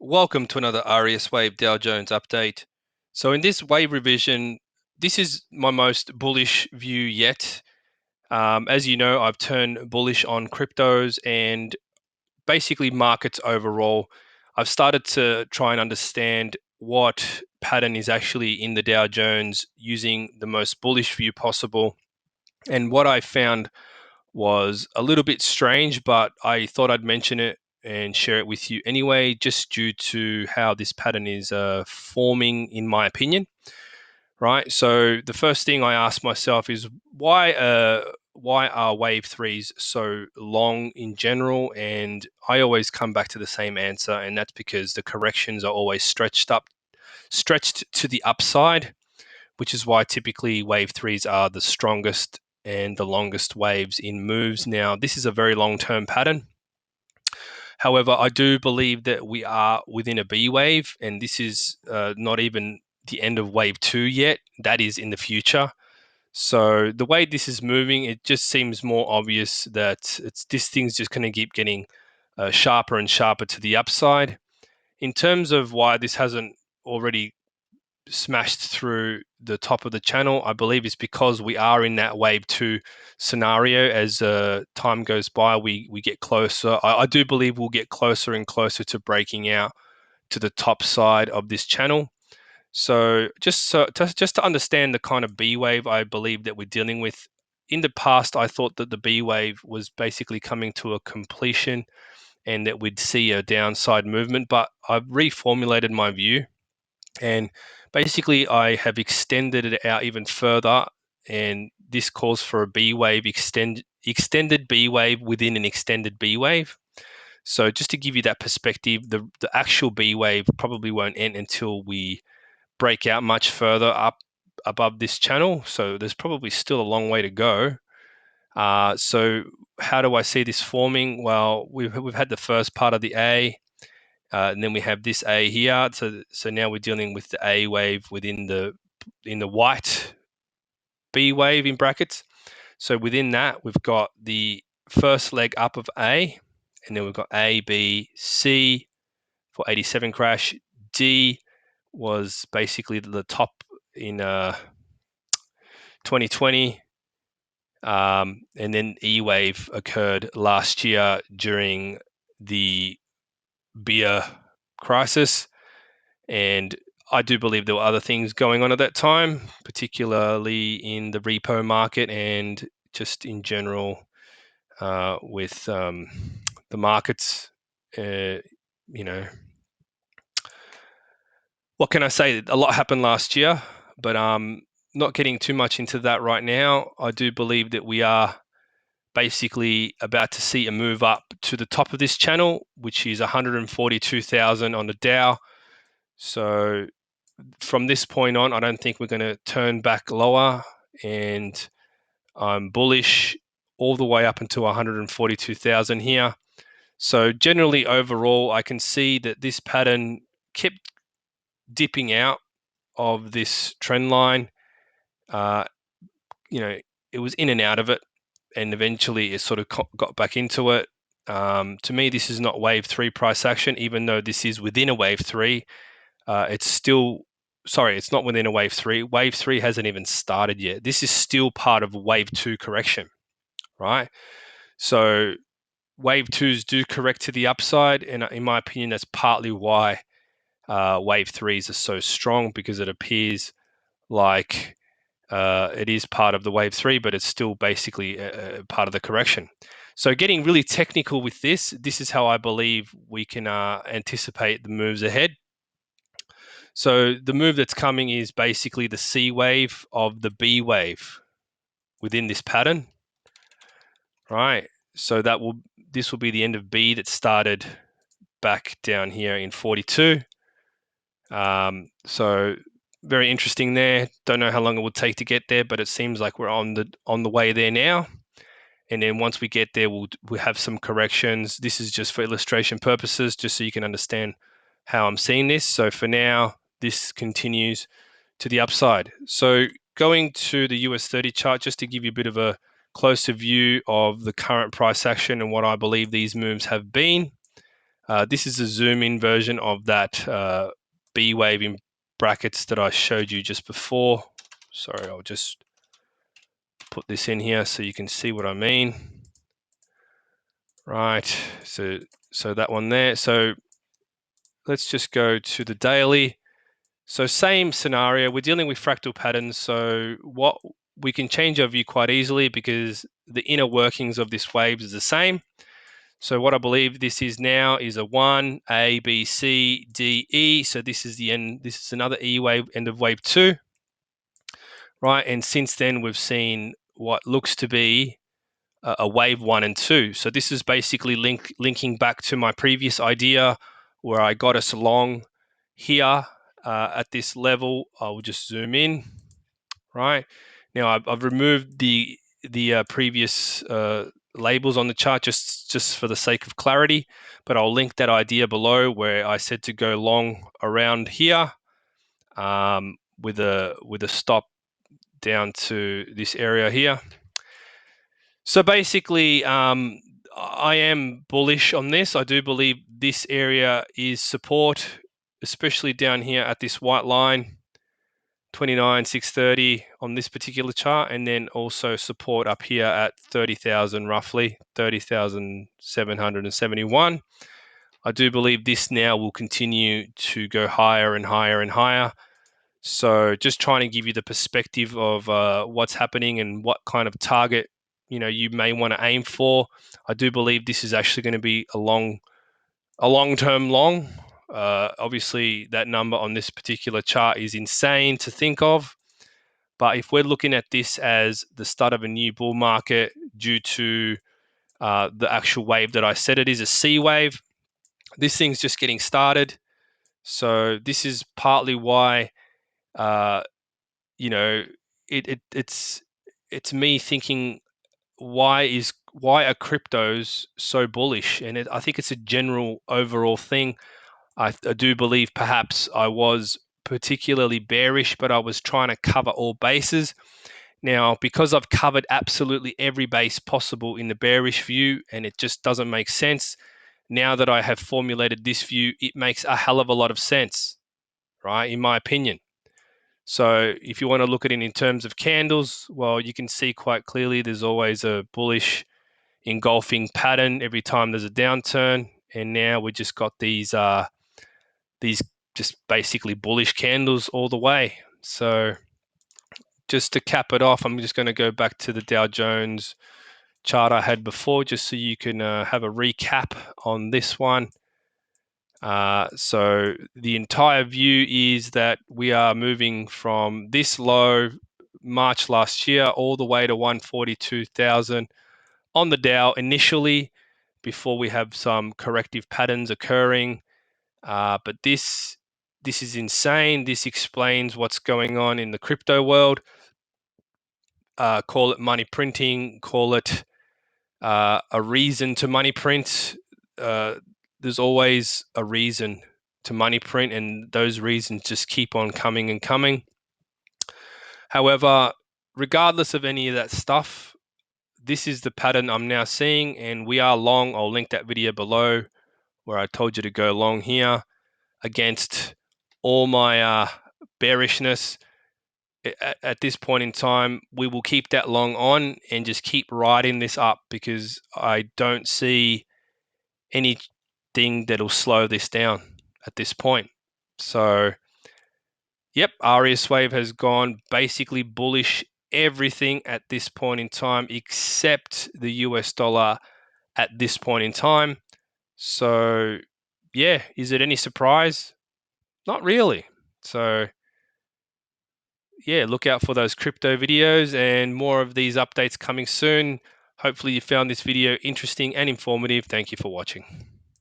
Welcome to another AriasWave Dow Jones update. So in this wave revision, this is my most bullish view yet. As you know, I've turned bullish on cryptos and basically markets overall. I've started to try and understand what pattern is actually in the Dow Jones using the most bullish view possible. And what I found was a little bit strange, but I thought I'd mention it and share it with you anyway, just due to how this pattern is forming, in my opinion. Right. So the first thing I ask myself is why are wave threes so long in general? And I always come back to the same answer, and that's because the corrections are always stretched to the upside, which is why typically wave threes are the strongest and the longest waves in moves. Now, this is a very long-term pattern. However, I do believe that we are within a B wave, and this is not even the end of wave two yet. That is in the future. So the way this is moving, it just seems more obvious that this thing's just going to keep getting sharper and sharper to the upside. In terms of why this hasn't already smashed through the top of the channel, I believe it's because we are in that wave two scenario. As time goes by, we get closer. I do believe we'll get closer and closer to breaking out to the top side of this channel. So just to understand the kind of B wave I believe that we're dealing with. In the past, I thought that the B wave was basically coming to a completion and that we'd see a downside movement, but I've reformulated my view. And basically, I have extended it out even further, and this calls for a B wave extended B wave within an extended B wave. So just to give you that perspective, the actual B wave probably won't end until we break out much further up above this channel. So there's probably still a long way to go. So how do I see this forming? Well, we've had the first part of the A. And then we have this A here. So now we're dealing with the A wave within the white B wave in brackets. So within that, we've got the first leg up of A, and then we've got A, B, C for 87 crash. D was basically the top in 2020. And then E wave occurred last year during the beer crisis. And I do believe there were other things going on at that time, particularly in the repo market and just in general with the markets. You know, what can I say? A lot happened last year, but not getting too much into that right now. I do believe that we are basically about to see a move up to the top of this channel, which is 142,000 on the Dow. So from this point on, I don't think we're going to turn back lower, and I'm bullish all the way up until 142,000 here. So generally overall, I can see that this pattern kept dipping out of this trend line. It was in and out of it, and eventually it sort of got back into it. To me, this is not wave three price action, even though this is within a wave three. It's not within a wave three. Wave three hasn't even started yet. This is still part of wave two correction, right? So wave twos do correct to the upside, and in my opinion, that's partly why wave threes are so strong, because it appears like it is part of the wave three, but it's still basically part of the correction. So getting really technical with this is how I believe we can anticipate the moves ahead. So the move that's coming is basically the C wave of the B wave within this pattern, right? So this will be the end of B that started back down here in 42. So very interesting there. Don't know how long it will take to get there, but it seems like we're on the way there now. And then once we get there, we'll have some corrections. This is just for illustration purposes, just so you can understand how I'm seeing this. So for now, this continues to the upside. So going to the US 30 chart, just to give you a bit of a closer view of the current price action and what I believe these moves have been. This is a zoom in version of that B wave in brackets that I showed you just before. Sorry, I'll just put this in here so you can see what I mean. Right, so that one there. So let's just go to the daily. So same scenario, we're dealing with fractal patterns. So what we can change our view quite easily because the inner workings of this wave is the same. So what I believe this is now is a 1, A, B, C, D, E. So this is the end, this is another E wave, end of wave 2, right? And since then we've seen what looks to be a wave 1 and 2. So this is basically linking back to my previous idea where I got us along here at this level. I'll just zoom in, right? Now I've removed the previous labels on the chart just for the sake of clarity, but I'll link that idea below where I said to go long around here with a stop down to this area here. So basically, I am bullish on this. I do believe this area is support, especially down here at this white line, 29,630 on this particular chart, and then also support up here at 30,000 roughly, 30,771. I do believe this now will continue to go higher and higher and higher. So just trying to give you the perspective of what's happening and what kind of target you may want to aim for. I do believe this is actually going to be a long-term long. Obviously, that number on this particular chart is insane to think of. But if we're looking at this as the start of a new bull market due to the actual wave that I said it is a C wave, this thing's just getting started. So this is partly why it's me thinking why are cryptos so bullish, and I think it's a general overall thing. I do believe perhaps I was particularly bearish, but I was trying to cover all bases. Now, because I've covered absolutely every base possible in the bearish view and it just doesn't make sense, now that I have formulated this view, it makes a hell of a lot of sense, right? In my opinion. So if you want to look at it in terms of candles, well, you can see quite clearly there's always a bullish engulfing pattern every time there's a downturn. And now we just got these just basically bullish candles all the way. So just to cap it off, I'm just going to go back to the Dow Jones chart I had before, just so you can have a recap on this one. So the entire view is that we are moving from this low March last year all the way to 142,000 on the Dow initially before we have some corrective patterns occurring. But this is insane. This explains what's going on in the crypto world. Call it money printing, call it a reason to money print. There's always a reason to money print, and those reasons just keep on coming and coming. However, regardless of any of that stuff, this is the pattern I'm now seeing, and we are long. I'll link that video below where I told you to go long here against all my bearishness. At this point in time, we will keep that long on and just keep riding this up because I don't see anything that'll slow this down at this point. So, yep, AriasWave has gone basically bullish everything at this point in time except the US dollar at this point in time. So, yeah, is it any surprise? Not really. So, yeah, look out for those crypto videos and more of these updates coming soon. Hopefully you found this video interesting and informative. Thank you for watching.